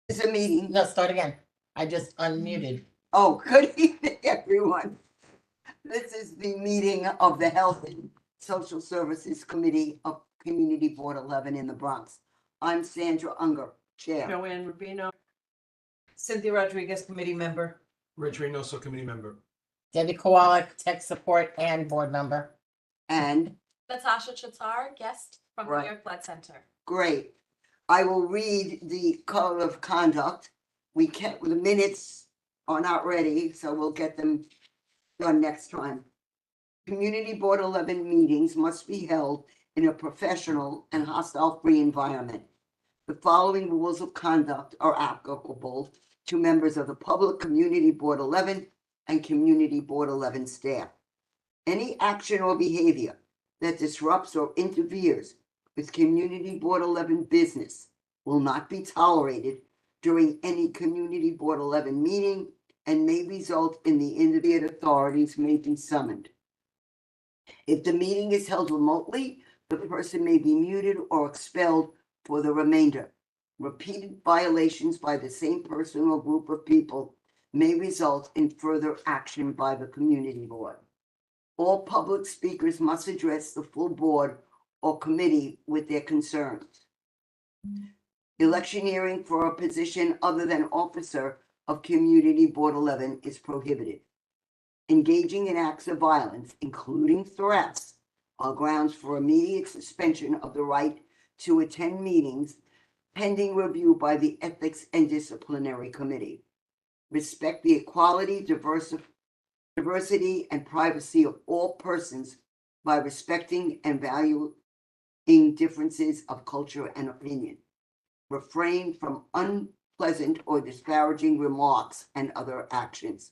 It's a meeting. No, start again. I just unmuted. Oh, good evening, everyone. This is the meeting of the Health and Social Services Committee of Community Board 11 in the Bronx. I'm Sandra Unger, Chair. Joanne Rubino. Cynthia Rodriguez, committee member. Rich Reynoso, committee member. Debbie Kowalik, tech support and board member. And Natasha Chatar, guest from the Right. New York Blood Center. great. I will read the code of conduct. The minutes are not ready, so we'll get them done next time. Community Board 11 meetings must be held in a professional and hostile-free environment. The following rules of conduct are applicable to members of the public, Community Board 11, and Community Board 11 staff. Any action or behavior that disrupts or interferes with Community Board 11 business will not be tolerated during any Community Board 11 meeting and may result in the intermediate authorities may be summoned. If the meeting is held remotely, the person may be muted or expelled for the remainder. Repeated violations by the same person or group of people may result in further action by the community board. All public speakers must address the full board or committee with their concerns. Electioneering for a position other than officer of Community Board 11 is prohibited. Engaging in acts of violence, including threats, are grounds for immediate suspension of the right to attend meetings pending review by the Ethics and Disciplinary Committee. Respect the equality, diversity, and privacy of all persons by respecting and valuing differences of culture and opinion. Refrain from unpleasant or disparaging remarks and other actions.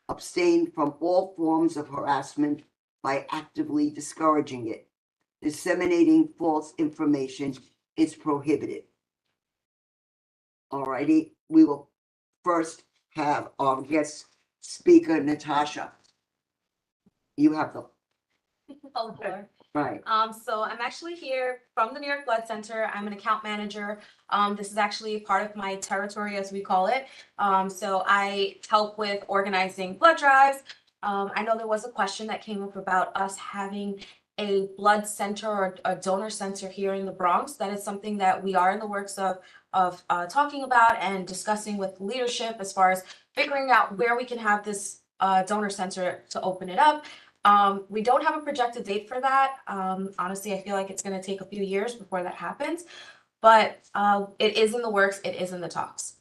Abstain from all forms of harassment by actively discouraging it. Disseminating false information is prohibited. Alrighty, we will first have our guest speaker, Natasha. You have the, Oh, boy. right, So I'm actually here from the New York Blood Center. I'm an account manager. This is actually part of my territory, as we call it. So I help with organizing blood drives. I know there was a question that came up about us having a blood center or a donor center here in the Bronx. That is something that we are in the works of talking about and discussing with leadership as far as figuring out where we can have this donor center to open it up. We don't have a projected date for that. Honestly, I feel like it's gonna take a few years before that happens, but it is in the works, it is in the talks.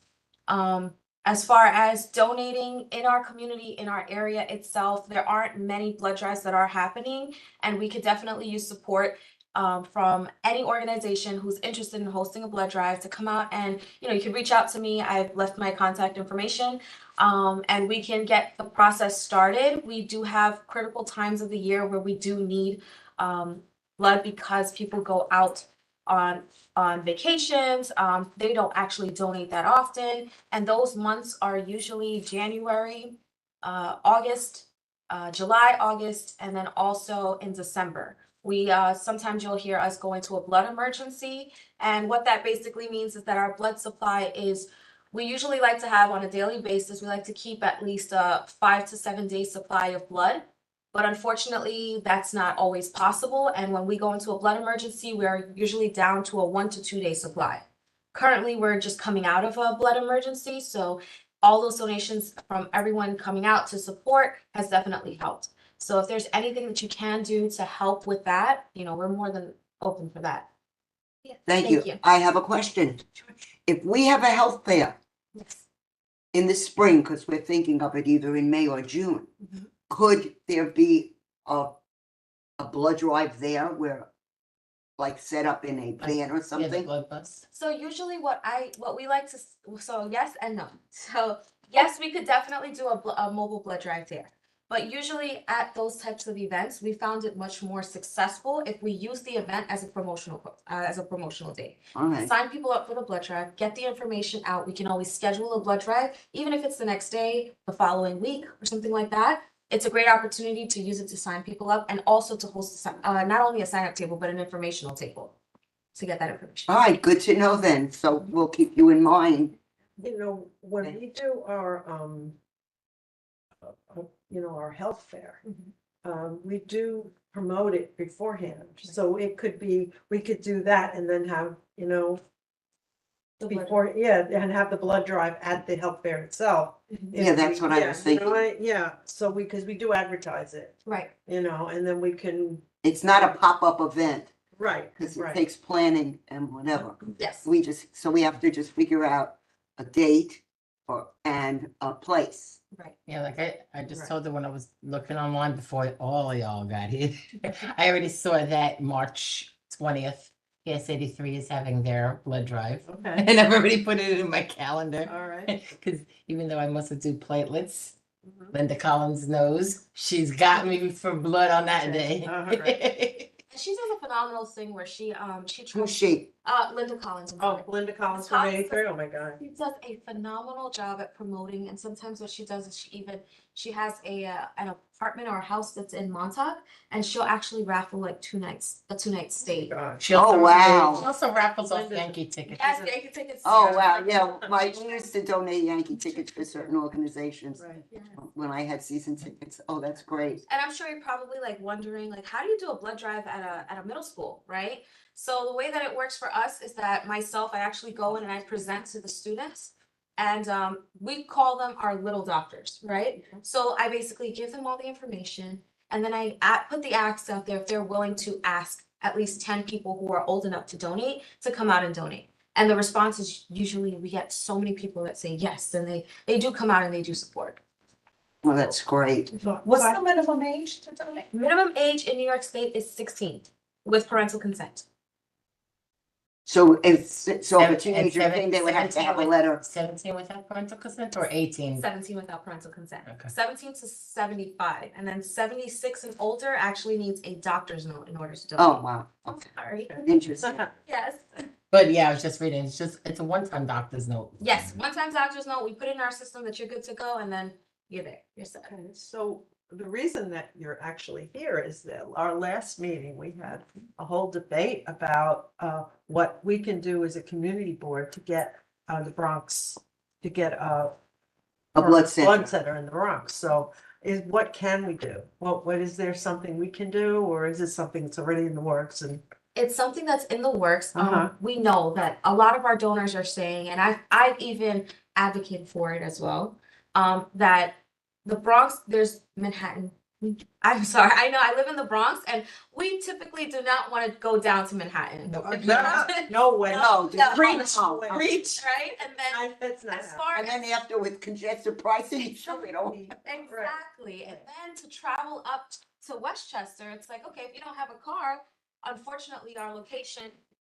As far as donating in our community, in our area itself, there aren't many blood drives that are happening, and we could definitely use support from any organization who's interested in hosting a blood drive to come out and, you can reach out to me. I've left my contact information. And we can get the process started. We do have critical times of the year where we do need blood because people go out on vacations. They don't actually donate that often. And those months are usually January, August, July, August, and then also in December. We sometimes you'll hear us go into a blood emergency. And what that basically means is that our blood supply is, we usually like to have on a daily basis, we like to keep at least a 5 to 7 day supply of blood. But unfortunately, that's not always possible. And when we go into a blood emergency, we're usually down to a 1 to 2 day supply. Currently, we're just coming out of a blood emergency. So all those donations from everyone coming out to support has definitely helped. So if there's anything that you can do to help with that, we're more than open for that. Yeah, thank you. I have a question. If we have a health fair Yes. in the spring, because we're thinking of it either in May or June, Mhm. could there be a blood drive there where, like, set up in a van or Yeah, the something? blood bus. So usually what we like to, so yes and no. So yes, we could definitely do a mobile blood drive there. But usually at those types of events, we found it much more successful if we use the event as a promotional day. All right, Sign people up for the blood drive, get the information out. We can always schedule a blood drive, even if it's the next day, the following week, or something like that. It's a great opportunity to use it to sign people up and also to host not only a sign-up table, but an informational table to get that information. all right, good to know then. So we'll keep you in mind you know, when Okay. we do our, our health fair, we do promote it beforehand. So it could be, we could do that and then have, The blood before, yeah, and have the blood drive at the health fair itself. Yeah, that's what I was thinking. Yeah, so because we do advertise it, Right. and then we can, It's not a pop-up event, right, because it right. takes planning and whatever. Yes. So we have to just figure out a date and a place. Right. Yeah, like I just Right. told her when I was looking online before all of y'all got here. I already saw that March 20th, PS 83 is having their blood drive. Okay, And I've already put it in my calendar. all right. Because even though I must do platelets, Mhm. Linda Collins knows she's got me for blood on that Okay, day. alright. She does a phenomenal thing where she Who's tries, she? Linda Collins. I'm Oh, sorry. Linda Collins It's from Collins. 83, oh my God. She does a phenomenal job at promoting, and sometimes what she does is she has an apartment or a house that's in Montauk, and she'll actually raffle like a 2-night stay. God. She also, Oh, wow. She also raffles off Linda's- Yankee tickets. Yes, yeah, you can take it. Oh, wow, yeah, we used to donate Yankee tickets for certain organizations Right. Yeah. when I had season tickets. Oh, that's great. And I'm sure you're probably like wondering, like, how do you do a blood drive at a middle school, right? So the way that it works for us is that I actually go in and I present to the students, and we call them our little doctors, right? So I basically give them all the information, and then I put the ask out there if they're willing to ask at least 10 people who are old enough to donate to come out and donate. And the response is usually we get so many people that say yes, and they do come out and they do support. Well, that's great. What's the minimum age to donate? Minimum age in New York State is 16 with parental consent. So if it's a Seven- teenager and thing, they would have to 17 have a with- letter. 17 without parental consent or 18? 17 without parental consent. Okay. 17 to 75, and then 76 and older actually needs a doctor's note in order to Oh, donate. wow, Oh, sorry. interesting. Yes. But yeah, I was just reading. It's a one-time doctor's note. Yes. One-time doctor's note. We put it in our system that you're good to go, and then you're there. You're set. Okay, so the reason that you're actually here is that our last meeting, we had a whole debate about what we can do as a community board to get the Bronx, to get A blood center. blood center in the Bronx. So what can we do? What is there something we can do, or is this something that's already in the works and? It's something that's in the works. Uh-huh. We know that a lot of our donors are saying, and I've even advocated for it as well, that the Bronx, there's Manhattan. I'm sorry, I know I live in the Bronx, and we typically do not want to go down to Manhattan. No way. No, No. reach, Reach. Right? And then That's not as happening. far And as then after with congested pricing, sure, we don't. exactly, and then to travel up to Westchester, it's like, okay, if you don't have a car, unfortunately,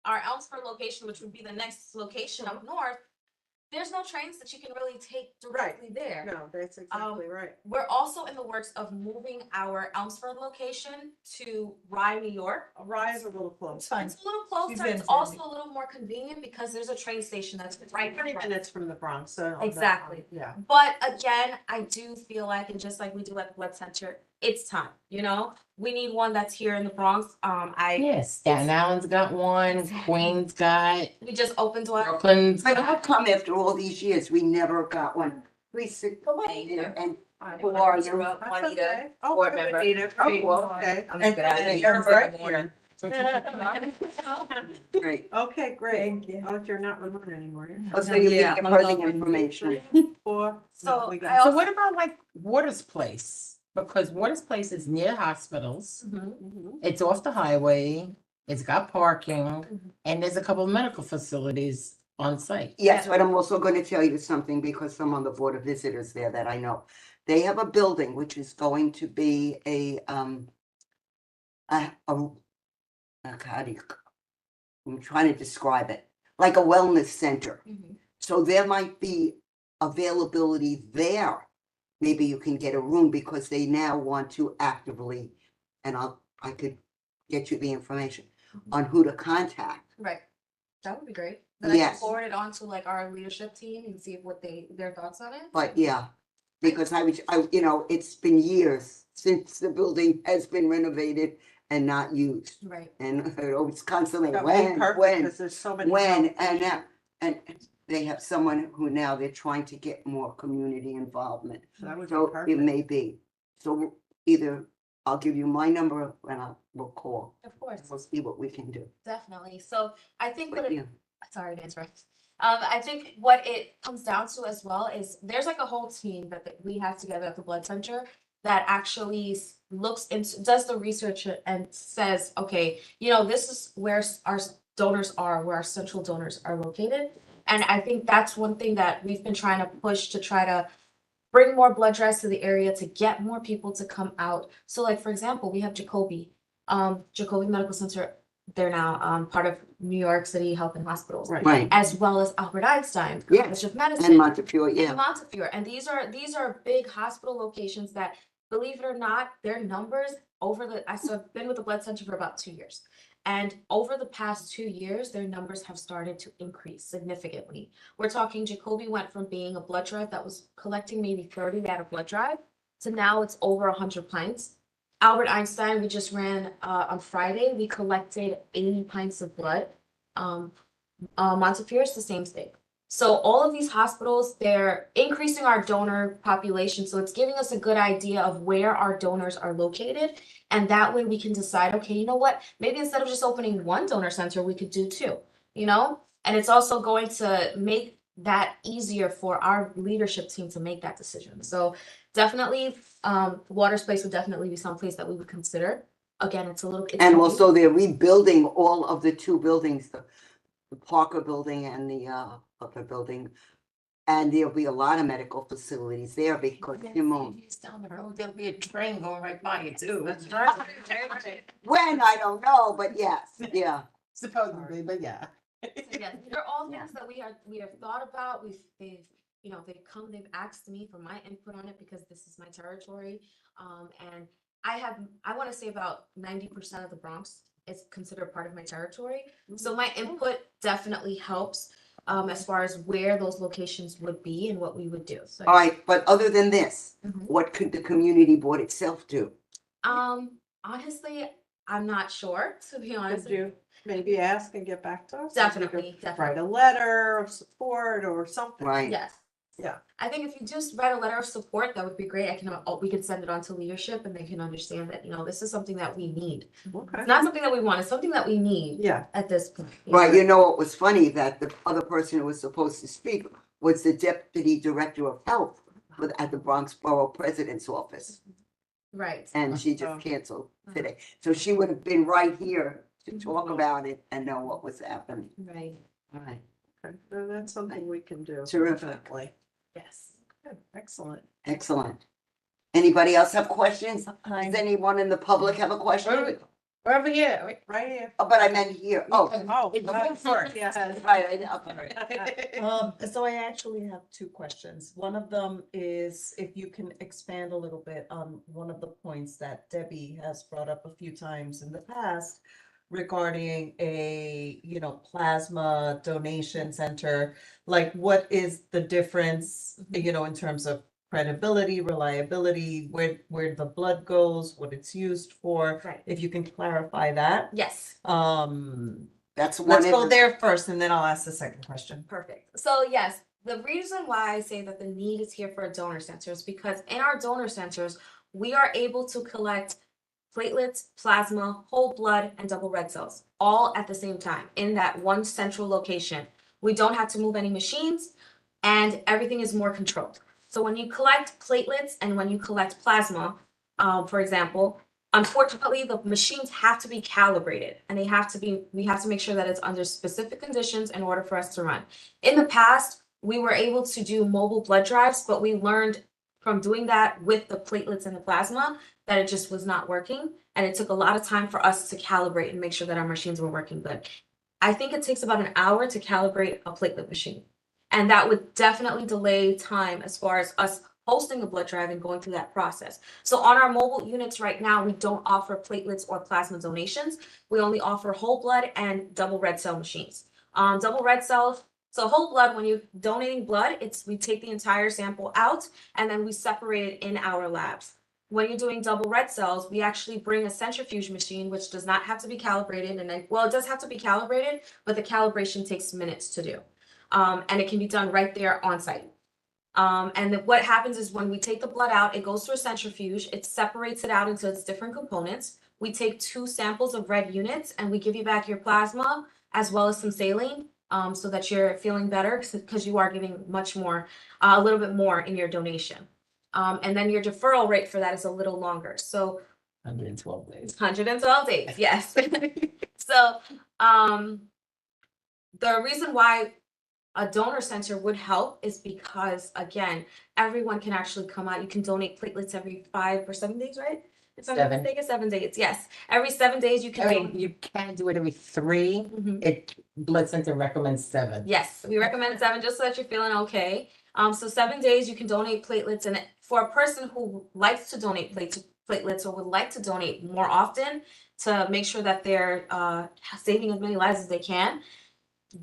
our Elmsford location, which would be the next location up north, there's no trains that you can really take directly there. No, that's exactly right. We're also in the works of moving our Elmsford location to Rye, New York. Rise a little close. It's fine. It's a little She's closer, been it's for also me. a little more convenient because there's a train station that's right 30 there. minutes from the Bronx, so. Exactly. Yeah. But again, I do feel like, and just like we do at the blood center, it's time, we need one that's here in the Bronx. Yes, Staten Island's got one, Exactly. Queens got, We just opened one. Brooklyn's But got. how come after all these years, we never got one? Please sit there and who are you? That's okay. Oh, board good, member. Anita. Great. Oh, okay. I'm And- good at it. and you're right Morning. Great. Okay, great. Thank you. Oh, you're not remote anymore. Oh, so you Yeah, get I'm further going. information. Or. So we I got- So what about like Waters Place? Because Waters Place is near hospitals. Mhm. Mhm. It's off the highway. It's got parking, Mhm. and there's a couple of medical facilities on site. Yes, but I'm also going to tell you something because I'm on the board of visitors there that I know. They have a building which is going to be how do you, I'm trying to describe it, like a wellness center. Mhm. So there might be availability there. Maybe you can get a room because they now want to actively, and I could get you the information on who to contact. Right. That would be great. Then I can Yes. forward it on to like our leadership team and see what their thoughts on it. But yeah, because it's been years since the building has been renovated and not used. Right. And it's constantly That would be perfect, when, because there's so many. when, health and issues. now, and they have someone who now they're trying to get more community involvement. That would be So it perfect. may be. So either I'll give you my number and we'll call. Of course, We'll see what we can do. definitely. So I think what But it yeah, sorry to interrupt. I think what it comes down to as well is there's like a whole team that we have together at the blood center that actually looks into, does the research and says, okay, this is where our donors are, where our central donors are located. And I think that's one thing that we've been trying to push to try to bring more blood drives to the area to get more people to come out. So like, for example, we have Jacoby Medical Center. They're now part of New York City Health and Hospitals, Right. right. as well as Albert Einstein Yeah, College of And Medicine, Montefiore, and yeah. Montefiore. And these are big hospital locations that, believe it or not, their numbers I've been with the blood center for about 2 years. And over the past 2 years, their numbers have started to increase significantly. We're talking Jacoby went from being a blood drive that was collecting maybe 30 at a blood drive to now it's over 100 pints. Albert Einstein, we just ran on Friday, we collected 80 pints of blood. Montefiore is the same thing. So all of these hospitals, they're increasing our donor population. So it's giving us a good idea of where our donors are located. And that way we can decide, okay, you know what? Maybe instead of just opening one donor center, we could do two, And it's also going to make that easier for our leadership team to make that decision. So definitely, Waters Place would definitely be someplace that we would consider. Again, it's And heavy. also they're rebuilding all of the two buildings, the Parker building and the other building. And there'll be a lot of medical facilities there because It's down the road, there'll be a train going right by it too. That's right. when, I don't know, but yes, yeah. Supposedly, but yeah. So yes, they're all things that we have thought about. They've they've asked me for my input on it because this is my territory. And I want to say about 90% of the Bronx is considered part of my territory. So my input definitely helps as far as where those locations would be and what we would do. So All right, but other than this, Mhm. what could the community board itself do? honestly, I'm not sure, to be honest. Could you maybe ask and get back to us? Definitely, Write definitely. a letter of support or something. Right? Yes. Yeah. I think if you just write a letter of support, that would be great. We can send it on to leadership and they can understand that, this is something that we need. Okay. It's not something that we want, it's something that we need Yeah. at this point. Right, you know what was funny, that the other person who was supposed to speak was the deputy director of health at the Bronx Borough President's office, Right. and she Oh. just canceled today. So she would have been right here to talk about it and know what was happening. Right. All right, Okay. So that's something we can do. Terrific. Definitely. Yes. Good. Excellent. excellent. Anybody else have questions? Does anyone in the public have a question? We're over here. Right here. Oh, but I meant here. Oh, Oh. It's you first. Yeah. right, okay. So I actually have two questions. One of them is if you can expand a little bit on one of the points that Debbie has brought up a few times in the past regarding a, plasma donation center. Like, what is the difference, in terms of credibility, reliability, where the blood goes, what it's used for? Right. If you can clarify that. Yes. That's one. Let's of go the- there first and then I'll ask the second question. Perfect. So yes, the reason why I say that the need is here for a donor center is because in our donor centers, we are able to collect platelets, plasma, whole blood, and double red cells all at the same time in that one central location. We don't have to move any machines and everything is more controlled. So when you collect platelets and when you collect plasma, for example, unfortunately, the machines have to be calibrated and we have to make sure that it's under specific conditions in order for us to run. In the past, we were able to do mobile blood drives, but we learned from doing that with the platelets and the plasma that it just was not working. And it took a lot of time for us to calibrate and make sure that our machines were working good. I think it takes about an hour to calibrate a platelet machine. And that would definitely delay time as far as us hosting a blood drive and going through that process. So on our mobile units right now, we don't offer platelets or plasma donations. We only offer whole blood and double red cell machines. Double red cells, so whole blood, when you're donating blood, we take the entire sample out and then we separate it in our labs. When you're doing double red cells, we actually bring a centrifuge machine, which does not have to be calibrated. It does have to be calibrated, but the calibration takes minutes to do. And it can be done right there on site. What happens is when we take the blood out, it goes through a centrifuge, it separates it out into its different components. We take 2 samples of red units and we give you back your plasma as well as some saline, so that you're feeling better because you are giving much more, a little bit more in your donation. And then your deferral rate for that is a little longer. So 112 days. 112 days, yes. So, the reason why a donor center would help is because, again, everyone can actually come out. You can donate platelets every 5 or 7 days, right? If I'm not 7. mistaken, 7 days, yes. Every 7 days you can I mean, donate. you can do it every 3. Mhm. It blood center recommends 7. Yes, we recommend 7 just so that you're feeling okay. So 7 days you can donate platelets, and for a person who likes to donate platelets or would like to donate more often to make sure that they're saving as many lives as they can,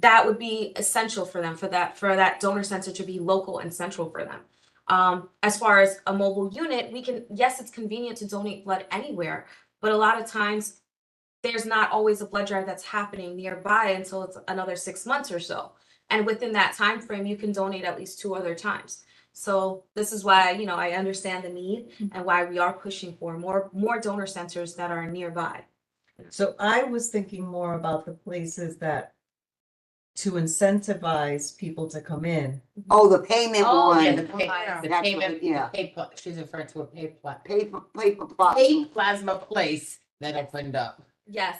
that would be essential for them, for that donor center to be local and central for them. As far as a mobile unit, yes, it's convenient to donate blood anywhere, but a lot of times there's not always a blood drive that's happening nearby until it's another 6 months or so. And within that time frame, you can donate at least 2 other times. So this is why, I understand the need and why we are pushing for more donor centers that are nearby. So I was thinking more about the places that to incentivize people to come in. Oh, the payment Oh, one. Yeah, yeah. the That's payment, what- yeah. she's referring to a Paper pay plasma. plasma place that opened up. Yes,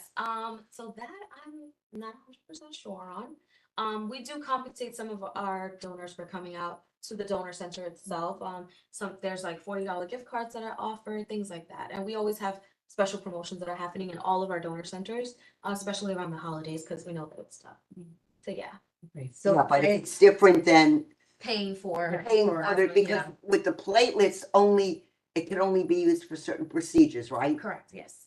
so that I'm not 100% sure on. We do compensate some of our donors for coming out to the donor center itself. There's like $40 gift cards that are offered, things like that. And we always have special promotions that are happening in all of our donor centers, especially around the holidays, because we know that it's tough. So yeah, So Yeah, but it's different than paying for. paying for it, because with the platelets only, it can only be used for certain procedures, right? Correct, yes.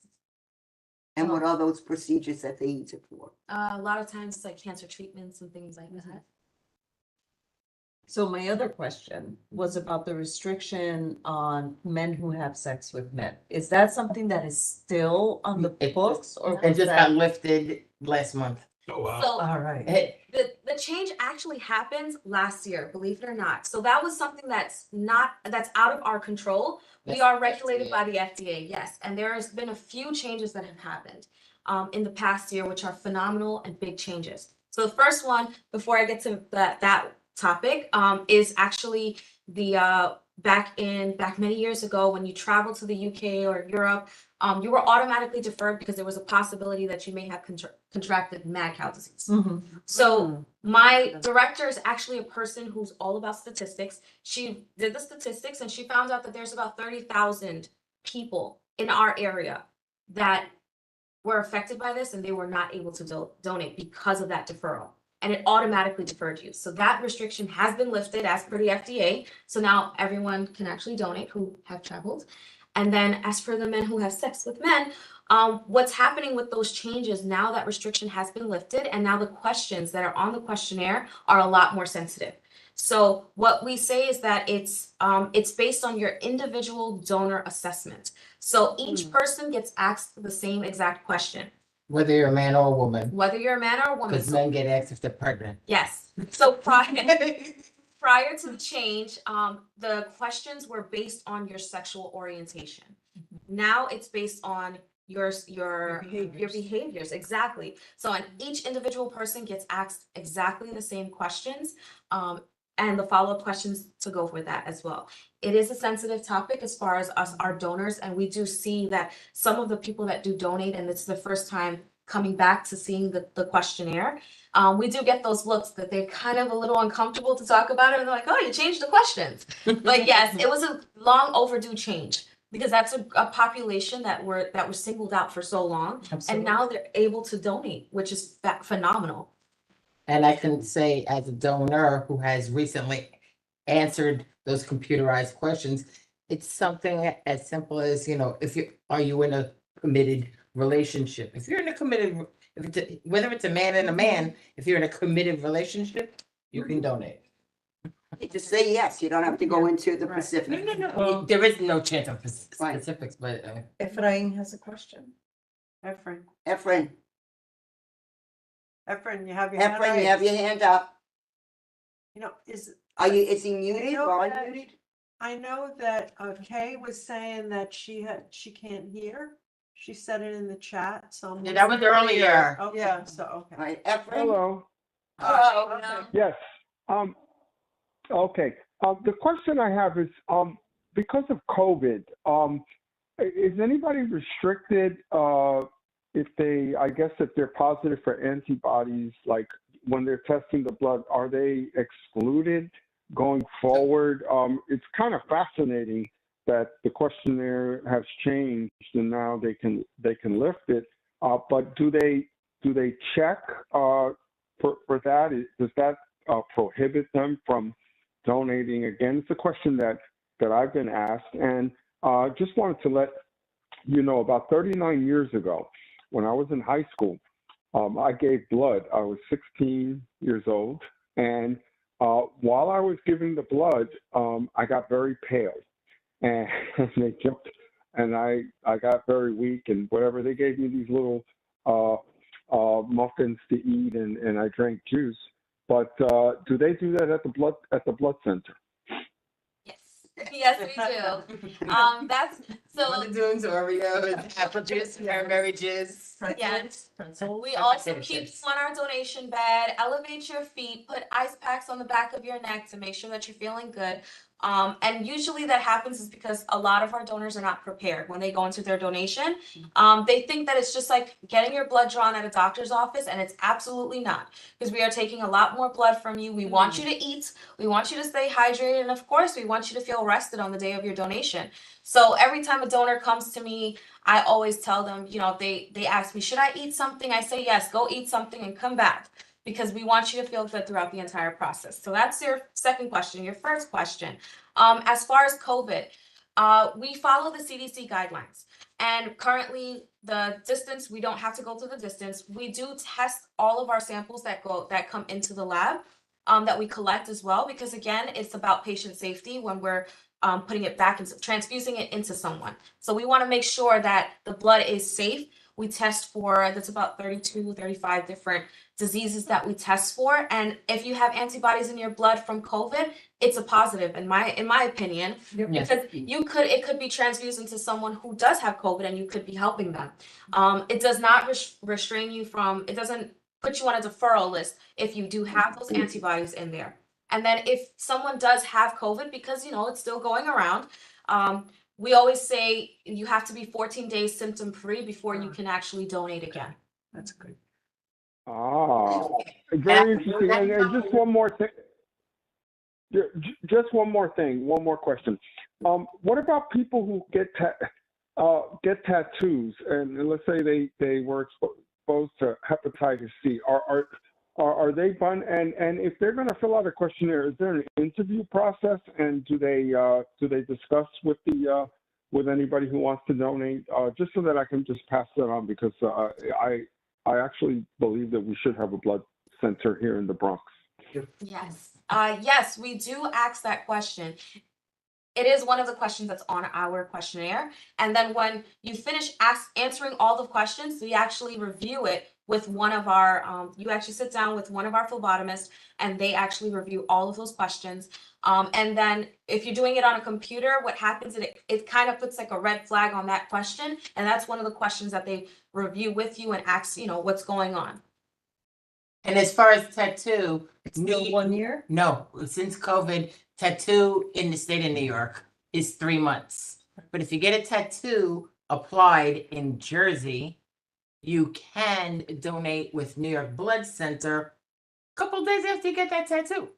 And what are those procedures that they use it for? A lot of times it's like cancer treatments and things like that. So my other question was about the restriction on men who have sex with men. Is that something that is still on the It books or? It was just that- got lifted last month. Oh, wow. So All right. the change actually happened last year, believe it or not. So that was something that's out of our control. We That's are regulated FDA. by the FDA, yes, and there's been a few changes that have happened in the past year, which are phenomenal and big changes. So the first one, before I get to that topic, is actually the back many years ago when you traveled to the UK or Europe, you were automatically deferred because there was a possibility that you may have contracted mad cow disease. Mhm. So my director is actually a person who's all about statistics. She did the statistics and she found out that there's about 30,000 people in our area that were affected by this and they were not able to donate because of that deferral. And it automatically deferred you. So that restriction has been lifted as per the FDA. So now everyone can actually donate who have traveled. And then as for the men who have sex with men, what's happening with those changes now that restriction has been lifted and now the questions that are on the questionnaire are a lot more sensitive. So what we say is that it's based on your individual donor assessment. So each person gets asked the same exact question, Whether you're a man or a woman, whether you're a man or a woman. because So- men get asked if they're pregnant. Yes. So prior to the change, the questions were based on your sexual orientation. Now it's based on your behaviors, exactly. So and each individual person gets asked exactly the same questions, and the follow-up questions to go with that as well. It is a sensitive topic as far as us, our donors, and we do see that some of the people that do donate, and it's the first time coming back to seeing the questionnaire, we do get those looks that they're kind of a little uncomfortable to talk about it, and they're like, oh, you changed the questions. But yes, it was a long overdue change because that's a population that were singled out for so long, and now they're able to donate, which is phenomenal. And I can say as a donor who has recently answered those computerized questions, it's something as simple as, are you in a committed relationship? If you're in a committed, whether it's a man and a man, if you're in a committed relationship, you can donate. Just say yes, you don't have to go into the Right. Pacific. Well- There is no chance of Right. specifics, but Ephraim has a question. Efren, Efren, you have your hand you have raised. your hand up. You know, is he muted know or that- unmuted? I know that Kay was saying that she can't hear. She said it in the chat, so. I'm Yeah, that was listening. earlier. Yeah, so, All okay. right, Ephraim? Hello. Hello. Okay. Yes. Okay. The question I have is, because of COVID, is anybody restricted, if they're positive for antibodies, like when they're testing the blood, are they excluded going forward? It's kind of fascinating that the questionnaire has changed and now they can lift it. But do they check for that? Does that prohibit them from donating? Again, it's a question that I've been asked, and just wanted to let you know, about 39 years ago, when I was in high school, I gave blood. I was 16 years old, and while I was giving the blood, I got very pale, and they jumped, and I got very weak, and whatever. They gave me these little muffins to eat, and I drank juice. But do they do that at the blood center? Yes, yes, we do. That's so. Doing Oreos, apple juice, cranberry juice. Yes. Pretzels. We also Potato keep chips. you on our donation bed, elevate your feet, put ice packs on the back of your neck to make sure that you're feeling good. And usually that happens is because a lot of our donors are not prepared when they go into their donation. They think that it's just like getting your blood drawn at a doctor's office, and it's absolutely not, because we are taking a lot more blood from you. We want you to eat, we want you to stay hydrated, and of course, we want you to feel rested on the day of your donation. So every time a donor comes to me, I always tell them, you know, they ask me, should I eat something? I say, yes, go eat something and come back, because we want you to feel good throughout the entire process. So that's your second question. Your first question, as far as COVID, we follow the CDC guidelines. And currently the distance, we don't have to go through the distance. We do test all of our samples that come into the lab, that we collect as well, because again, it's about patient safety when we're putting it back into transfusing it into someone. So we want to make sure that the blood is safe. We test for, that's about 32, 35 different diseases that we test for. And if you have antibodies in your blood from COVID, it's a positive in my opinion, Yes. because it could be transfused into someone who does have COVID and you could be helping them. It does not restrain you from, it doesn't put you on a deferral list if you do have those antibodies in there. And then if someone does have COVID, because you know it's still going around, we always say you have to be 14 days symptom free before you can actually donate again. That's good. Ah, very interesting. And just one more thing. Just one more thing. One more question. What about people who get tattoos, and let's say they were exposed to hepatitis C? Are they fun? And if they're going to fill out a questionnaire, is there an interview process? And do they discuss with anybody who wants to donate? Just so that I can just pass that on, because I actually believe that we should have a blood center here in the Bronx. Yes. Yes, we do ask that question. It is one of the questions that's on our questionnaire. And then when you finish answering all the questions, we actually review it with one of our, you actually sit down with one of our phlebotomists, and they actually review all of those questions. And then if you're doing it on a computer, what happens is it kind of puts like a red flag on that question. And that's one of the questions that they review with you and ask, you know, what's going on. And as far as tattoo, It's still 1 year? no, since COVID, tattoo in the state of New York is 3 months. But if you get a tattoo applied in Jersey, you can donate with New York Blood Center a couple days after you get that tattoo.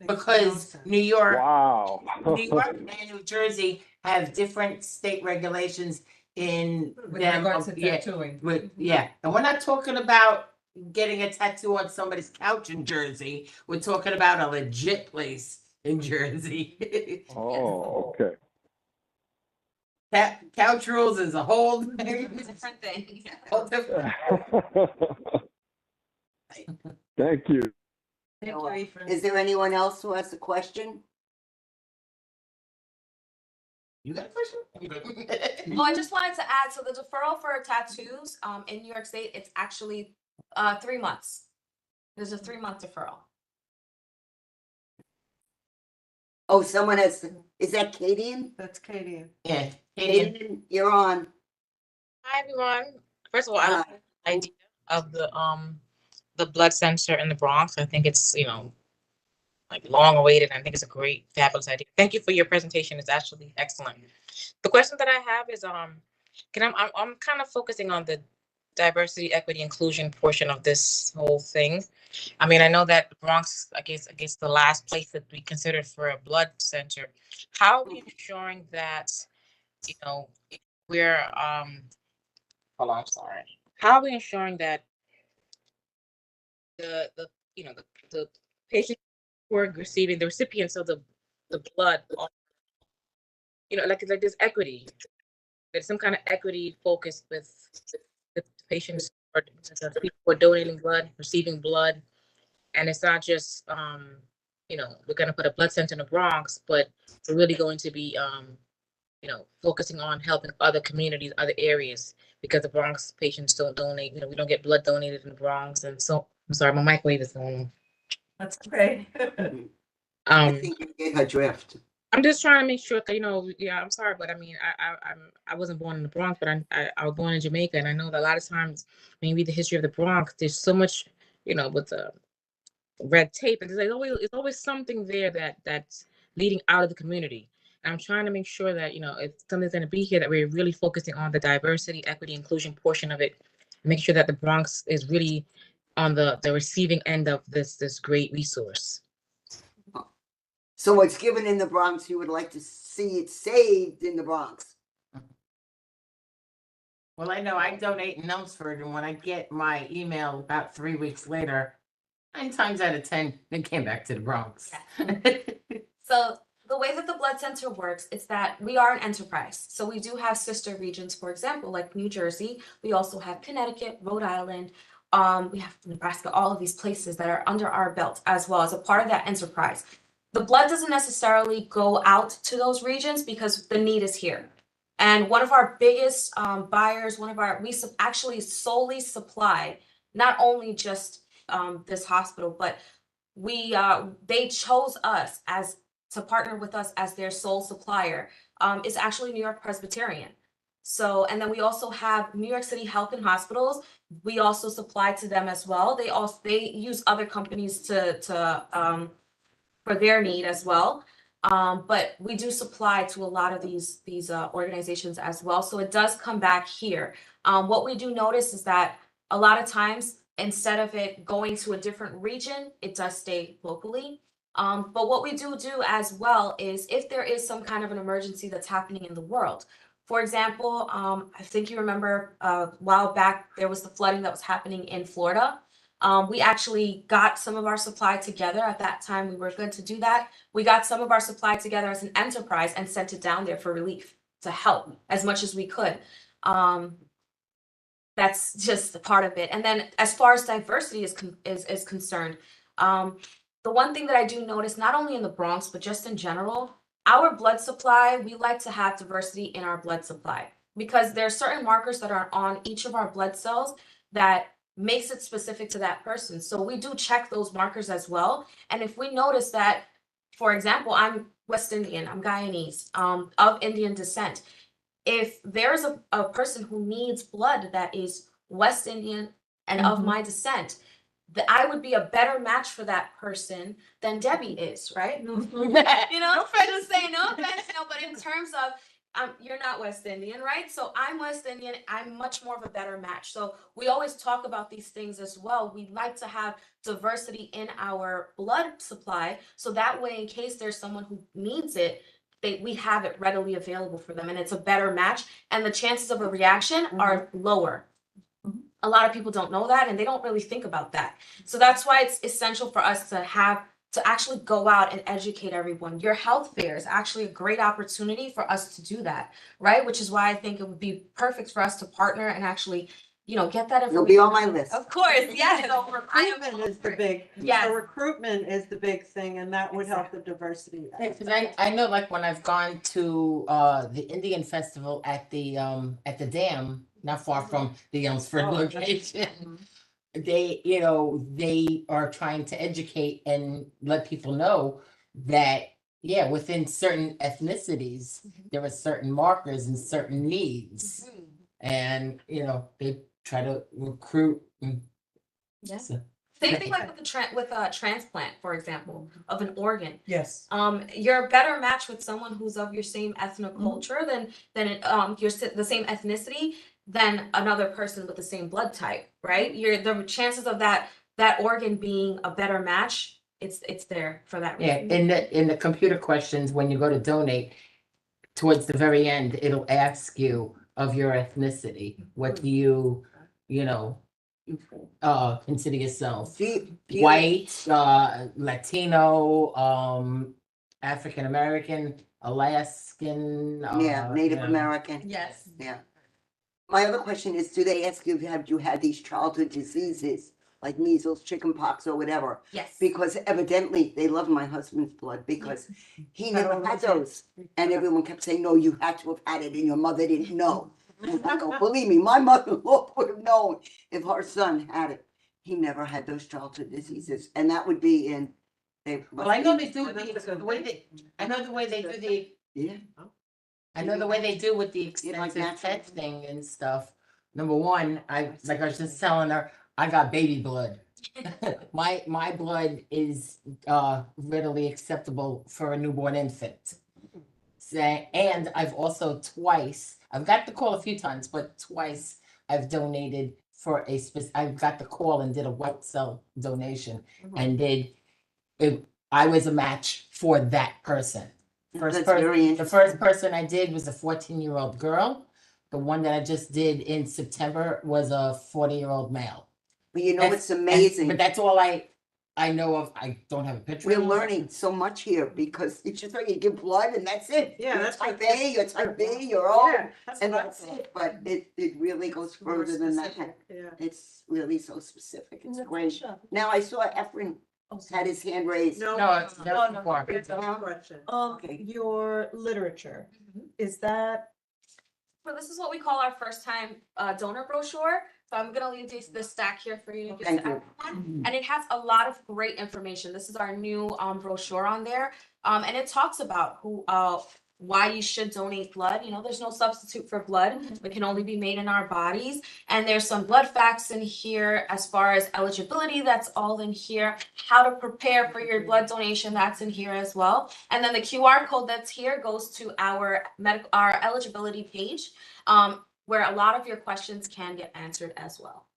Because New York, Wow. New York and New Jersey have different state regulations in With them. regards to Yeah, tattooing. yeah, and we're not talking about getting a tattoo on somebody's couch in Jersey. We're talking about a legit place in Jersey. Oh, okay. Couch rules is a whole Different thing. whole different. Thank you. Thank Noah, you, Ephraim. Is there anyone else who has a question? You got a question? I'm good. Oh, I just wanted to add, so the deferral for tattoos, in New York State, it's actually 3 months. There's a 3-month deferral. Oh, someone has, is that Katie? That's Katie. Yeah, Katie, Katie, you're on. Hi, everyone. First of all, I love Hi. the idea of the blood center in the Bronx. I think it's, like long awaited. I think it's a great, fabulous idea. Thank you for your presentation. It's actually excellent. The question that I have is, I'm kind of focusing on the diversity, equity, inclusion portion of this whole thing. I mean, I know that the Bronx, I guess the last place that we considered for a blood center. How are we ensuring that, you know, we're hold on, I'm sorry. How are we ensuring that the patients who are receiving the recipients of the blood are, like there's equity. There's some kind of equity focus with the patients or the people who are donating blood, receiving blood. And it's not just we're gonna put a blood center in the Bronx, but we're really going to be focusing on helping other communities, other areas, because the Bronx patients don't donate. We don't get blood donated in the Bronx, and so I'm sorry, my microwave is going on. That's great. I think you get her drift. I'm just trying to make sure, yeah, I'm sorry, but I mean, I wasn't born in the Bronx, but I was born in Jamaica, and I know that a lot of times when you read the history of the Bronx, there's so much, with the red tape, and it's always something there that's leading out of the community. And I'm trying to make sure that if something's going to be here, that we're really focusing on the diversity, equity, inclusion portion of it, and making sure that the Bronx is really on the receiving end of this great resource. So what's given in the Bronx, you would like to see it saved in the Bronx? well, I know I donate in Elmsford, and when I get my email about 3 weeks later, 9 times out of 10, they came back to the Bronx. So the way that the blood center works is that we are an enterprise. So we do have sister regions, for example, like New Jersey. We also have Connecticut, Rhode Island. We have Nebraska, all of these places that are under our belt as well as a part of that enterprise. The blood doesn't necessarily go out to those regions because the need is here. And one of our biggest buyers, we actually solely supply not only just this hospital, but they chose us to partner with us as their sole supplier. It's actually New York Presbyterian. So, and then we also have New York City Health and Hospitals. We also supply to them as well. They use other companies for their need as well. But we do supply to a lot of these organizations as well. So it does come back here. What we do notice is that a lot of times, instead of it going to a different region, it does stay locally. But what we do as well is if there is some kind of an emergency that's happening in the world. For example, I think you remember a while back, there was the flooding that was happening in Florida. We actually got some of our supply together. At that time, we were good to do that. We got some of our supply together as an enterprise and sent it down there for relief to help as much as we could. That's just a part of it. And then as far as diversity is concerned, the one thing that I do notice, not only in the Bronx, but just in general, our blood supply, we like to have diversity in our blood supply because there are certain markers that are on each of our blood cells that makes it specific to that person. So we do check those markers as well. And if we notice that, for example, I'm West Indian, I'm Guyanese, of Indian descent. If there's a person who needs blood that is West Indian and of my descent, I would be a better match for that person than Debbie is, right? No offense, say no offense, but in terms of you're not West Indian, right? So I'm West Indian. I'm much more of a better match. So we always talk about these things as well. We like to have diversity in our blood supply. So that way, in case there's someone who needs it, we have it readily available for them and it's a better match. And the chances of a reaction are lower. A lot of people don't know that and they don't really think about that. So that's why it's essential for us to actually go out and educate everyone. Your health fair is actually a great opportunity for us to do that, right? Which is why I think it would be perfect for us to partner and actually, get that information. You'll be on my list. Of course, yes. So recruitment is the big, Yes. so recruitment is the big thing and that would help the diversity. Because I know, like when I've gone to the Indian festival at the dam, not far from the Elmsford location, they are trying to educate and let people know that yeah, within certain ethnicities, there are certain markers and certain needs. And, they try to recruit. Yeah. So, Same thing like with a transplant, for example, of an organ. Yes. You're a better match with someone who's of your same ethnic Mhm. culture the same ethnicity than another person with the same blood type, right? The chances of that organ being a better match, it's there for that yeah, reason. in the computer questions, when you go to donate, towards the very end, it'll ask you of your ethnicity. What do consider yourself? Do you- White, Latino, African American, Alaskan. Yeah, Native American. Yes. Yeah. My other question is, do they ask you, have you had these childhood diseases like measles, chickenpox, or whatever? Yes. Because evidently they love my husband's blood because he never had those. And everyone kept saying, no, you had to have had it and your mother didn't know. And I go, believe me, my mother-in-law would have known if her son had it. He never had those childhood diseases. And that would be in. Well, I know they do That's a good the way I know the way they do the. Yeah. I know the way they do with the You like extensive natural? testing and stuff. Number one, I was just telling her, I got baby blood. My blood is readily acceptable for a newborn infant. And I've also I've got the call a few times, but twice I've donated for I've got the call and did a white cell donation and I was a match for that person. That's very The first person I did was a 14-year-old girl. The one that I just did in September was a 40-year-old male. But you know, That's- it's amazing. But that's all I know of. I don't have a picture. We're of it. learning so much here because you just like you give blood and that's it. Yeah, You're that's type what- A, you're type B, you're O, Yeah, that's and what I that's thought. it. But it really goes More further than that. specific, Yeah. It's really so specific. It's great. Natasha, Now I saw Efren had his hand raised. No, it's No, no, far. It's a question. Okay. your literature, Mhm. is that, So this is what we call our first time donor brochure. So I'm gonna leave this stack here for you to give Thank to you. everyone. And it has a lot of great information. This is our new brochure on there. And it talks about why you should donate blood. There's no substitute for blood. It can only be made in our bodies. And there's some blood facts in here as far as eligibility, that's all in here. How to prepare for your blood donation, that's in here as well. And then the QR code that's here goes to our eligibility page, where a lot of your questions can get answered as well.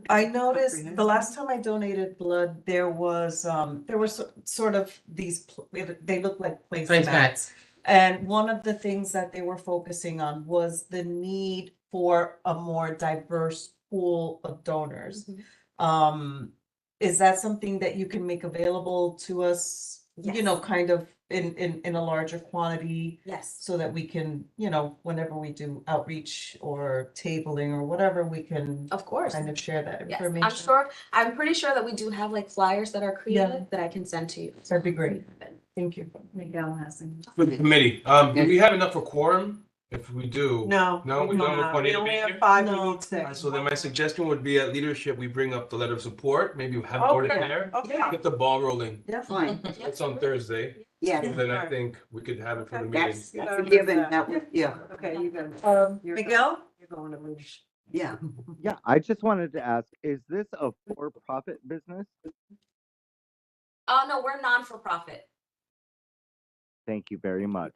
I noticed the last time I donated blood, there was sort of these, they look like placemats. Placemats. And one of the things that they were focusing on was the need for a more diverse pool of donors. Is that something that you can make available to us, Yes. kind of in a larger quantity? Yes. So that we can, whenever we do outreach or tabling or whatever, we can Of course. kind of share that Yes, information. I'm pretty sure that we do have like flyers that are created that I can send to you. That'd be great. Thank you. Miguel has them. For the committee, do we have enough for quorum? If we do. No. No, we don't have We Juanita only being have here? 5, we No. need 6. So then my suggestion would be at leadership, we bring up the letter of support, maybe have more to Okay. there. Okay. Get the ball rolling. Fine. It's on Thursday, Yes, then I think we could have it for the meeting. that's a given. That would, yeah, Okay, you can. Miguel? You're going to leadership. yeah. Yeah, I just wanted to ask, is this a for-profit business? No, we're non-for-profit. Thank you very much.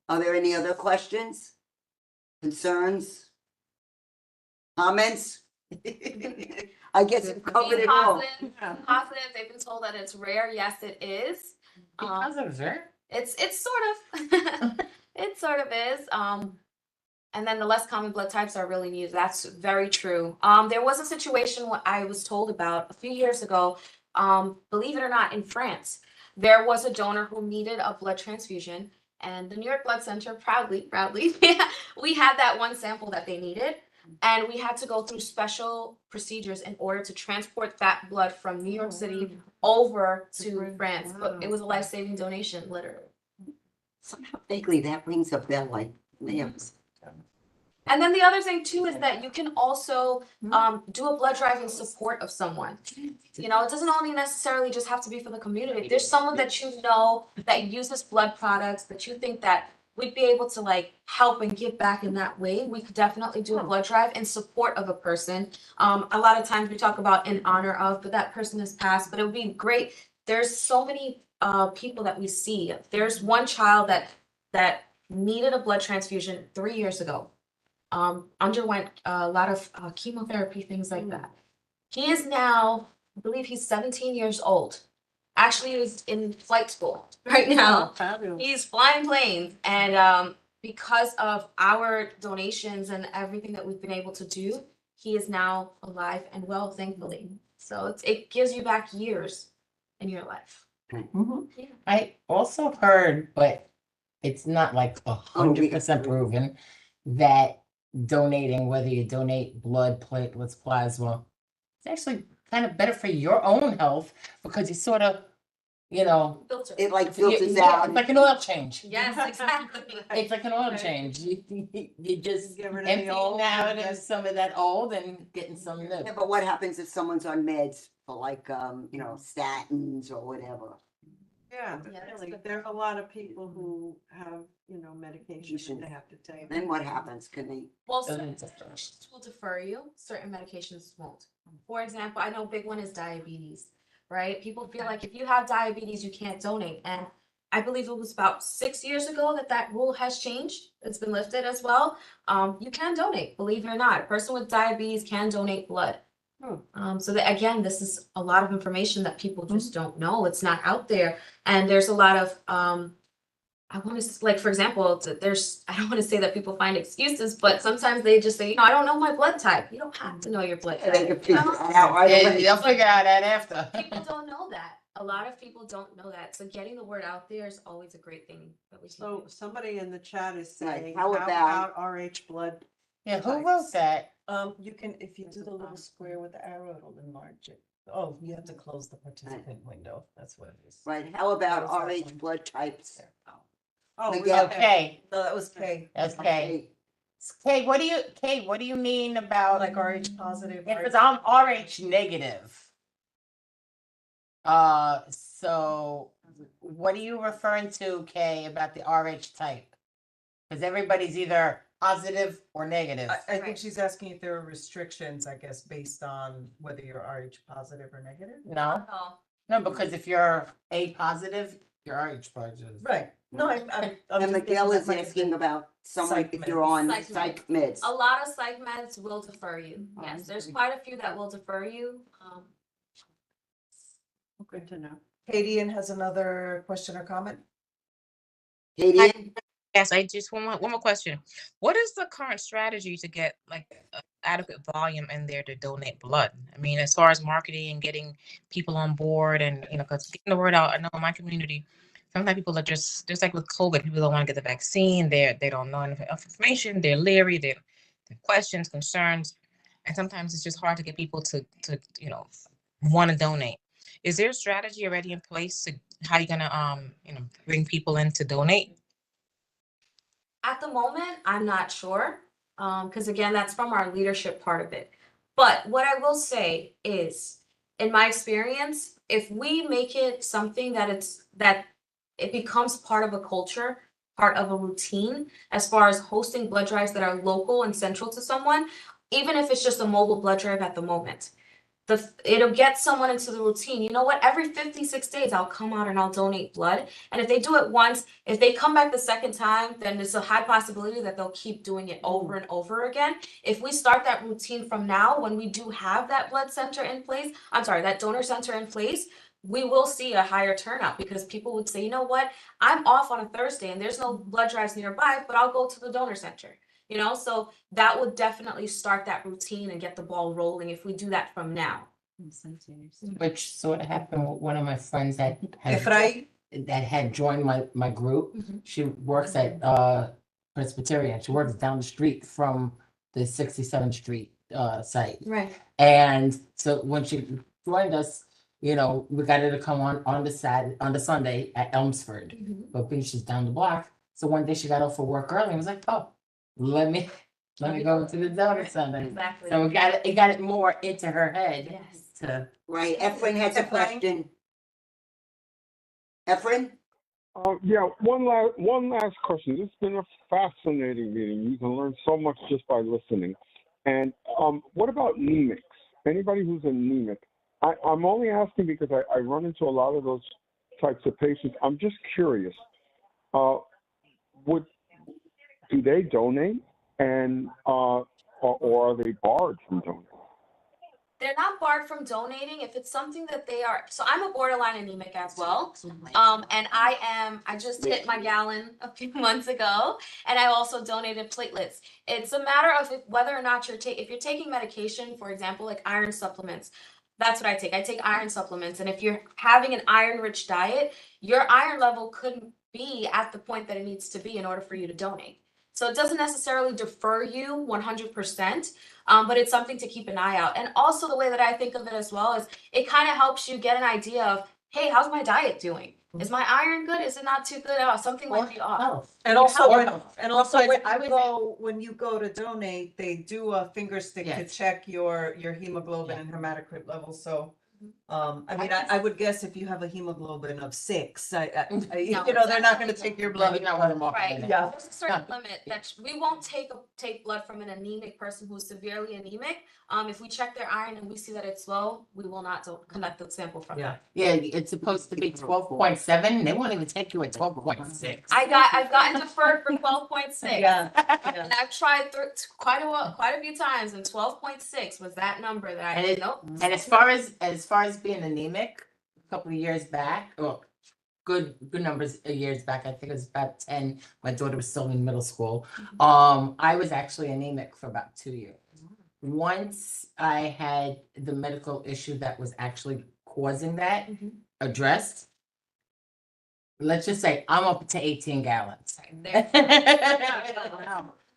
Are there any other questions? Concerns? Comments? I guess you've covered Being it all. positive, they've been told that it's rare. Yes, it is. Because of her. It's sort of, it sort of is. And then the less common blood types are really needed. That's very true. There was a situation what I was told about a few years ago. Believe it or not, in France, there was a donor who needed a blood transfusion, and the New York Blood Center proudly, we had that one sample that they needed, and we had to go through special procedures in order to transport that blood from New York City over to France. But it was a life-saving donation, literally. Somehow vaguely that rings a bell like, yes. And then the other thing too is that you can also do a blood drive in support of someone. You know, it doesn't only necessarily just have to be for the community. If there's someone that you know that uses blood products that you think that we'd be able to like help and give back in that way, we could definitely do a blood drive in support of a person. A lot of times we talk about in honor of, but that person has passed, but it would be great. There's so many people that we see. There's one child that needed a blood transfusion 3 years ago. Underwent a lot of chemotherapy, things like that. He is now, I believe he's 17 years old. Actually, he's in flight school right now. Fabulous. He's flying planes, and because of our donations and everything that we've been able to do, he is now alive and well, thankfully. So it gives you back years in your life. I also heard, but it's not like 100% proven, that donating, whether you donate blood, platelets, plasma, it's actually kind of better for your own health because you sort of, you know, Filter. It like yeah, filters yeah, out. it's like an oil change. Yes, exactly. It's like an oil change. You just Get rid of the emptying old out and of just- some of that old and getting some new. Yeah, but what happens if someone's on meds for like, you know, statins or whatever? Yeah, Yeah, that's really, good. there's a lot of people who have, you know, medication that they have to take. Then what happens? Can they? Well, Doesn't certain it? medications will defer you, certain medications won't. For example, I know a big one is diabetes, right? People feel like if you have diabetes, you can't donate. And I believe it was about 6 years ago that rule has changed. It's been lifted as well. You can donate, believe it or not. A person with diabetes can donate blood. So that again, this is a lot of information that people just don't know. It's not out there. And there's a lot of I want to like, for example, there's I don't want to say that people find excuses, but sometimes they just say, you know, I don't know my blood type. You don't have to know your blood They can type. figure it out right Yeah, away. they'll figure out that after. People don't know that. A lot of people don't know that. So getting the word out there is always a great thing that we can So do. somebody in the chat is Right, saying, how how about- about RH blood? Yeah, who wrote that? You can, if you do the little square with the arrow, it'll enlarge it. Oh, you have to close the participant window. That's what it is. Right, how about Close that RH one. blood types? Oh, Miguel. Okay, No, that was K, that's K. Kay, what do you mean about? like RH positive. Yeah, RH because I'm RH negative. So what are you referring to, Kay, about the RH type? Because everybody's either positive or negative. I think Right. she's asking if there are restrictions, I guess, based on whether you're RH positive or negative. No, Oh, no, because if you're A positive, you're RH positive. Right, no, I'm And just Miguel thinking is that might asking about someone psych if you're meds. on Psych psych meds. a lot of psych meds will defer you. Oh, Yes, there's okay. quite a few that will defer you. Good to know. Katie has another question or comment? Katie? Yes, I just one more question. What is the current strategy to get like adequate volume in there to donate blood? I mean, as far as marketing and getting people on board and, you know, because getting the word out, I know in my community, sometimes people are just like with COVID, people don't want to get the vaccine. They don't know enough information. They're leery. They have questions, concerns, and sometimes it's just hard to get people to you know, want to donate. Is there a strategy already in place to how you're gonna you know, bring people in to donate? At the moment, I'm not sure, because again, that's from our leadership part of it. But what I will say is, in my experience, if we make it something that it becomes part of a culture, part of a routine, as far as hosting blood drives that are local and central to someone, even if it's just a mobile blood drive at the moment. It'll get someone into the routine. You know what? Every 56 days, I'll come out and I'll donate blood. And if they do it once, if they come back the second time, then there's a high possibility that they'll keep doing it over and over again. If we start that routine from now, when we do have that blood center in place, that donor center in place, we will see a higher turnout because people would say, you know what? I'm off on a Thursday and there's no blood drives nearby, but I'll go to the donor center. You know, so that would definitely start that routine and get the ball rolling if we do that from now. Which sort of happened with one of my friends that Efraín? had joined my group. Mhm. She works at Presbyterian. She works down the street from the 67th Street site. Right. And so when she joined us, you know, we got her to come on the Sunday at Elmsford, but she's down the block. So one day she got off for work early and was like, oh, let me Let me go to the donor center. Exactly. So it got it more into her head Yes. to. Right, Efren has a question. Efren? Yeah, one last question. This has been a fascinating meeting. You can learn so much just by listening. And what about anemics? Anybody who's anemic? I'm only asking because I run into a lot of those types of patients. I'm just curious. Do they donate, and or are they barred from donating? They're not barred from donating if it's something that they are. So I'm a borderline anemic as well. And I just hit my gallon a few months ago, and I also donated platelets. It's a matter of whether or not if you're taking medication, for example, like iron supplements. That's what I take. I take iron supplements. And if you're having an iron-rich diet, your iron level couldn't be at the point that it needs to be in order for you to donate. So it doesn't necessarily defer you 100%, but it's something to keep an eye out. And also the way that I think of it as well is it kind of helps you get an idea of, hey, how's my diet doing? Is my iron good? Is it not too good? Oh, something might be off. And also, Health. when you go to donate, they do a finger stick to Yes. check your hemoglobin and hematocrit levels. So, I mean, I would guess if you have a hemoglobin of 6, you know, they're not going to take your blood. Right. Yeah. There's a certain limit that we won't take blood from an anemic person who's severely anemic. If we check their iron and we see that it's low, we will not collect the sample from them. Yeah, it's supposed to be 12.7. They won't even take you at 12.6. I've gotten deferred for 12.6. Yeah. And I've tried quite a few times, and 12.6 was that number that And nope. And as far as being anemic, a couple of years back, well, good numbers of years back, I think it was about 10. My daughter was still in middle school. I was actually anemic for about 2 years. Once I had the medical issue that was actually causing that addressed, let's just say I'm up to 18 gallons.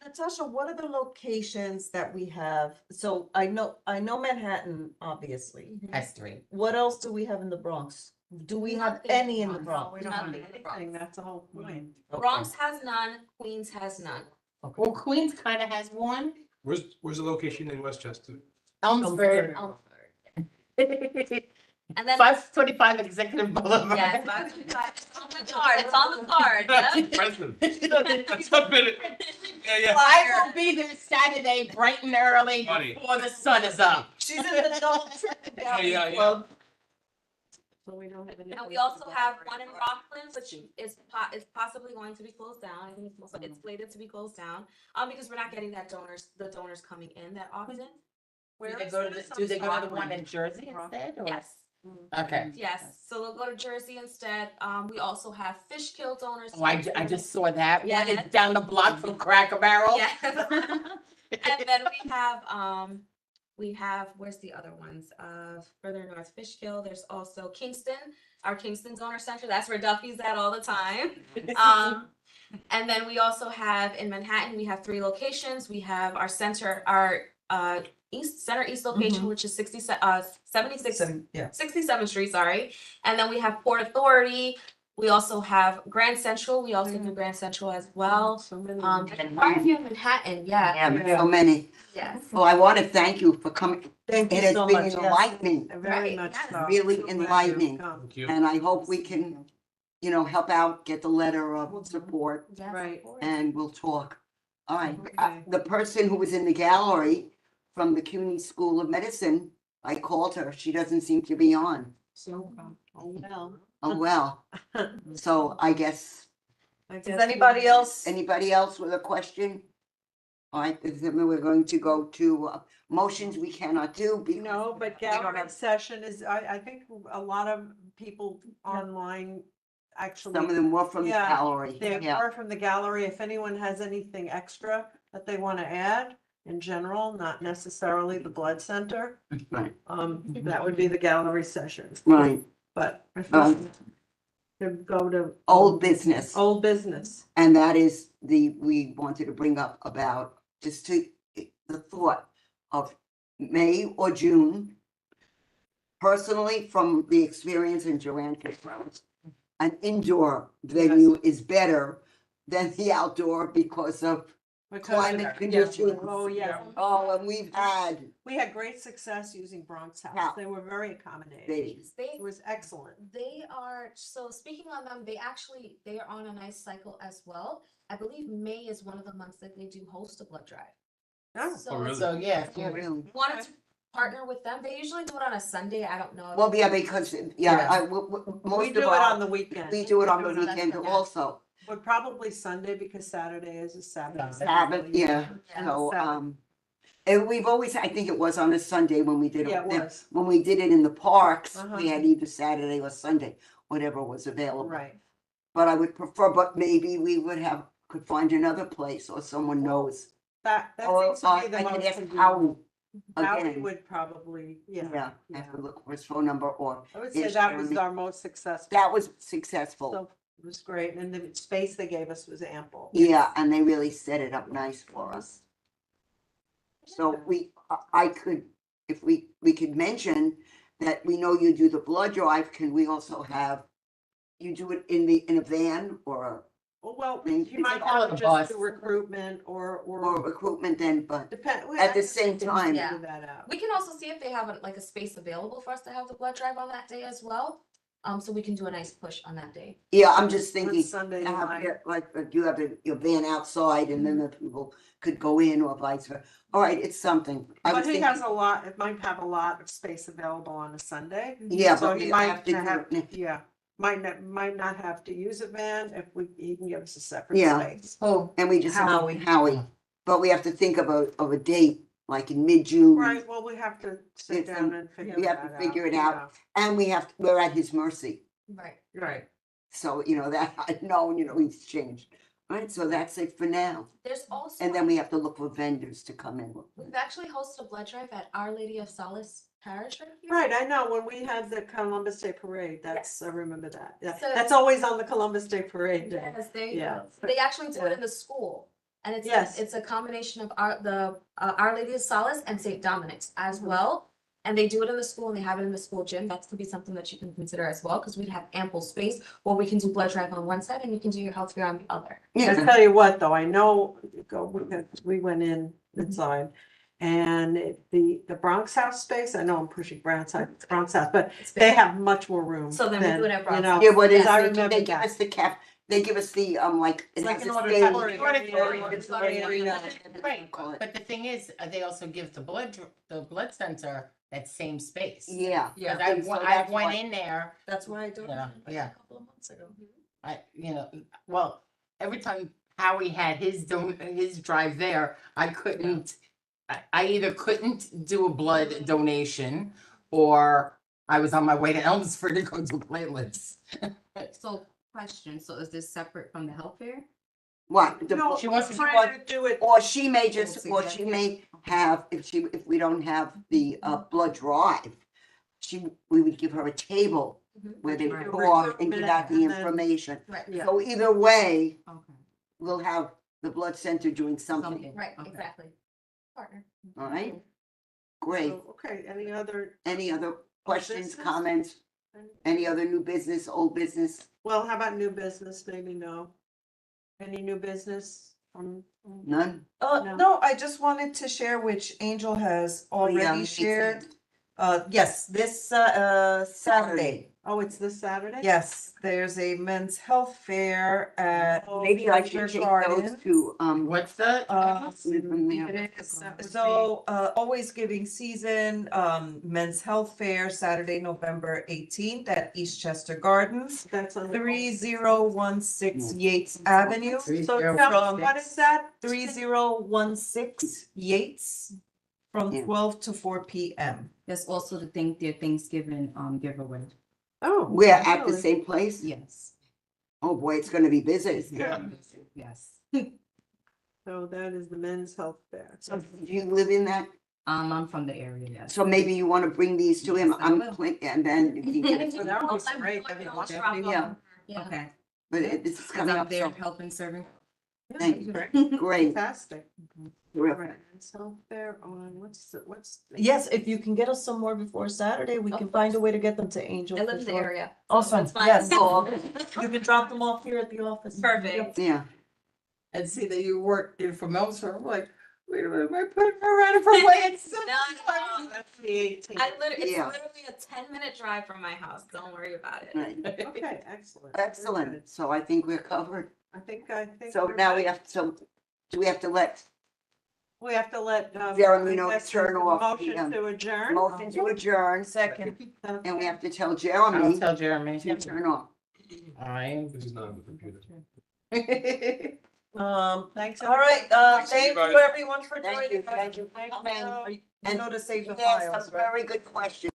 Natasha, what are the locations that we have? So I know Manhattan, obviously. That's 3. What else do we have in the Bronx? Do we have Nothing any in the else. Bronx? We don't have Nothing in the Bronx. anything, that's the whole point. Bronx has none. Queens has none. Well, Queens kind of has one. Where's the location in Westchester? Elmsford. And then 525 Executive Boulevard. yes, it's on the card. It's on the card. Yeah. Preston. Submit it. Yeah. I will be there Saturday bright and early Funny. before the sun is up. She's in the Dolphin Yeah. Club. So we don't have any. And we also have one in Rockland, which is possibly going to be closed down. I think it's slated to be closed down, because we're not getting the donors coming in that often. Do they go to the one in Jersey instead? Or? Yes. Okay. Yes, so they'll go to Jersey instead. We also have Fishkill donors. Oh, I just saw that one. Yeah. It's down the block from Cracker Barrel. Yes. And then we have where's the other ones? Further north, Fishkill. There's also Kingston, our Kingston Donor Center. That's where Duffy's at all the time. And then we also have in Manhattan, we have 3 locations. We have our center, our Center East location, which is 67th Street, sorry. And then we have Port Authority. We also have Grand Central. We also do Grand Central as well. So many. And quite a few in Manhattan, yeah. Yeah, so many. Yes. Well, I want to thank you for coming. Thank you It has so been much. yes. enlightening, Very Right. much Yes. so. really So glad you enlightening. come. Thank you. and I hope we can, help out, get the letter of support, Yes, of Right. course. and we'll talk. All right, Okay. the person who was in the gallery from the CUNY School of Medicine, I called her, she doesn't seem to be on. Oh, well, so I guess, Does Does anybody else? anybody else with a question? All right, then we're going to go to motions we cannot do. because No, but we don't gallery have- session is, I think a lot of people online actually. Some of them were from the Yeah, gallery, They yeah. are from the gallery. If anyone has anything extra that they want to add in general, not necessarily the blood center, Right, that would be the gallery session. right. But if Um, to go to. Old business. Old business. And that is we wanted to bring up about just the thought of May or June. Personally, from the experience in Joanne Conference, an indoor venue is better than the outdoor because of climate Yeah. conditions. Oh, yeah. Oh, and we've had We had great success using Bronx Yeah. House. They were very accommodating. days. It was excellent. They are, so speaking on them, they are on a nice cycle as well. I believe May is one of the months that they do host a blood drive. Oh, So really? So, yeah, Yeah, really. wanted to partner with them. They usually do it on a Sunday. I don't know. Well, yeah, because, We most do of it on our, the weekend. we do it on the do it on weekend Sunday. also. But probably Sunday because Saturday is a Sabbath. Sabbath, yeah, Yeah, so, Sabbath. and we've always, I think it was on a Sunday when we did Yeah, it it. was. When we did it in the parks, Uh-huh. we had either Saturday or Sunday, whatever was available. Right. But I would prefer, but maybe we could find another place or someone knows. That Or seems to be I the could most ask convenient. Howie Howie again. would probably, Yeah, yeah. I have to look for his phone number or, I would say Yes, that was Jeremy. our most successful. that was successful. So it was great. And the space they gave us was ample. Yeah, and they really set it up nice for us. So I could, if we could mention that we know you do the blood drive, can we also have, you do it in a van or Well, Thank you you. might Call have it to a just bus. do recruitment or or recruitment then, but depend. at the same time. Yeah. Figure that out. We can also see if they have like a space available for us to have the blood drive on that day as well. So we can do a nice push on that day. Yeah, I'm just On thinking, Sunday to have night. it like, you have your van outside and then the people could go in or vice versa. All right, it's something. I was But he thinking, has a lot, it might have a lot of space available on a Sunday. yeah, So but he we might have to have, do it. yeah, might not have to use a van if he can give us a separate Yeah. space. oh, And we just have Howie. Howie, but we have to think of a date, like in mid-June. Right, well, we have to sit It's, down and figure we that have out. to figure it out. And we're at his mercy. Right. Yeah, right. So, that I know, he's changed. All right, so that's it for now. There's also. And then we have to look for vendors to come in. We've actually hosted a blood drive at Our Lady of Solace Parish right here. Right, I know, when we had the Columbus Day Parade, I remember that. Yeah, So- that's always on the Columbus Day Parade day. Yes, Yeah. they actually do it Yeah. in the school. And Yes. it's a combination of Our Lady of Solace and St. Dominic's as Mhm. well. And they do it in the school and they have it in the school gym. That could be something that you can consider as well, because we have ample space where we can do blood drive on one side and you can do your health fair on the other. I'll Yeah, tell you what, though, I know, we went inside. And the Bronx House space, I know I'm pushing Bronx House, but they have much more room. So then we do it at you Bronx know, House. yeah, what is, Yes, I they remember give that. us they give us the, like. It's it like has an a auditorium. stage. It's auditorium. Right, Call it. but the thing is, they also give the blood center that same space. Yeah. Cause And so I that's went why- in there, That's why I don't. Yeah, yeah. A couple of months ago. well, every time Howie had his drive there, I couldn't, I either couldn't do a blood donation or I was on my way to Elmsford to go do platelets. So, question, so is this separate from the health fair? What? No, She wants to trying to do it. Or she may just, Yes, or she may have, if we don't have the blood drive, we would give her a table where they would Right. talk and give out the And then- information. Right, Yeah. So either way, Okay. we'll have the blood center doing something, right, Okay. exactly. Partner. all right? Great. So, okay, any other, Any other questions, business? comments? Any other new business, old business? well, how about new business? Maybe no. Any new business? None? No. No, I just wanted to share, which Angel has Yeah, already makes shared. sense. Yes, this Saturday. Oh, it's this Saturday? Yes, there's a men's health fair at. Oh, Maybe I should Chester take those Gardens. to, What's the? leave them there. It is. That would So, Always Giving Season, Men's Health Fair, Saturday, November 18th at Eastchester Gardens, be- That's on. the- 3016 Yates Avenue. So tell me, what is that? 3016 Yates from Yeah. 12 to 4 p.m. There's also their Thanksgiving giveaway. Oh. We're at the really? same place? Yes. Oh, boy, it's gonna be busy. Yes. So that is the men's health fair. So do you live in that? I'm from the area, yes. So maybe you wanna bring these to him, Yes, I will. and then you can get it. So that would be great. That'd be awesome. Yeah. Yeah. Okay. But this is Cause coming I'm up, there so helping serving. thank you. Great, Fantastic. terrific. Right, men's health fair on, what's? Yes, if you can get us some more before Saturday, we can find a way to get them to Angel. I for live in the sure. area. Awesome, That's fine. yes. You can drop them off here at the office. Perfect. Yeah, and see that you work in from Elmsford, I'm like, wait a minute, am I putting her out of her way? It's so- No, no. That's the 18th. It's Yeah. literally a 10-minute drive from my house. Don't worry about it. Right. Okay, excellent. Very Excellent. good. So I think we're covered. I think. So we're now we good. have to, do we have to let We have to let. Jeremy know to I guess turn there's a off the, Motion to adjourn. motion to adjourn? Second. And we have to tell I'll Jeremy tell Jeremy. to turn off. I. This is not on the computer. Thanks. All right, Thanks, thank everybody. you everyone for Thank joining you, us. thank you for coming. You know to save the Yes, files, some right? very good questions.